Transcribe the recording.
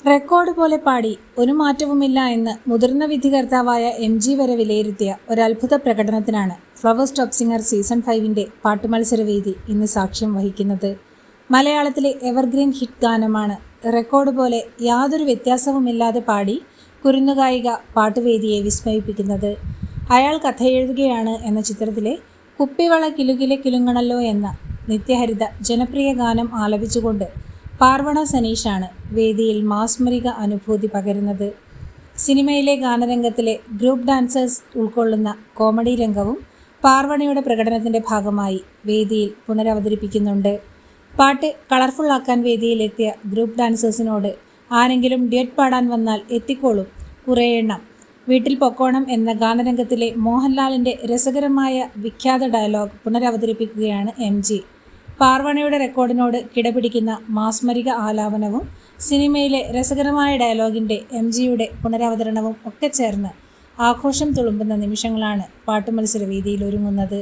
Record പോലെ പാടി ഒരു മാറ്റവുമില്ല എന്ന് മുതിർന്ന വിധികർത്താവായ MG വരെ വിലയിരുത്തിയ ഒരത്ഭുത പ്രകടനത്തിനാണ് ഫ്ലവേഴ്സ് ടോപ്പ് സിംഗർ സീസൺ 5-ന്റെ പാട്ടുമത്സരവേദി ഇന്ന് സാക്ഷ്യം വഹിക്കുന്നത്. മലയാളത്തിലെ എവർഗ്രീൻ ഹിറ്റ് ഗാനമാണ് റെക്കോർഡ് പോലെ യാതൊരു വ്യത്യാസവുമില്ലാതെ പാടി കുരുന്നുഗായിക പാട്ടുവേദിയെ വിസ്മയിപ്പിക്കുന്നത്. അയാൾ കഥയെഴുതുകയാണ് എന്ന ചിത്രത്തിലെ കുപ്പിവള കിലുകിലെ കിലുങ്ങണല്ലോ എന്ന നിത്യഹരിത ജനപ്രിയ ഗാനം ആലപിച്ചുകൊണ്ട് പാർവണ സനീഷാണ് വേദിയിൽ മാസ്മരിക അനുഭൂതി പകരുന്നത്. സിനിമയിലെ ഗാനരംഗത്തിലെ ഗ്രൂപ്പ് ഡാൻസേഴ്സ് ഉൾക്കൊള്ളുന്ന കോമഡി രംഗവും പാർവണയുടെ പ്രകടനത്തിൻ്റെ ഭാഗമായി വേദിയിൽ പുനരവതരിപ്പിക്കുന്നുണ്ട്. പാട്ട് കളർഫുള്ളാക്കാൻ വേദിയിലെത്തിയ ഗ്രൂപ്പ് ഡാൻസേഴ്സിനോട് ആരെങ്കിലും ഡ്യുവറ്റ് പാടാൻ വന്നാൽ എത്തിക്കോളും കുറേ എണ്ണം, വീട്ടിൽ പൊക്കോണം എന്ന ഗാനരംഗത്തിലെ മോഹൻലാലിൻ്റെ രസകരമായ വിഖ്യാത ഡയലോഗ് പുനരവതരിപ്പിക്കുകയാണ് MG. പാർവണയുടെ റെക്കോർഡിനോട് കിടപിടിക്കുന്ന മാസ്മരിക ആലാപനവും സിനിമയിലെ രസകരമായ ഡയലോഗിൻ്റെ MGയുടെ പുനരവതരണവും ഒക്കെ ചേർന്ന് ആഘോഷം തുളുമ്പുന്ന നിമിഷങ്ങളാണ് പാട്ടുമത്സരവേദിയിൽ ഒരുങ്ങുന്നത്.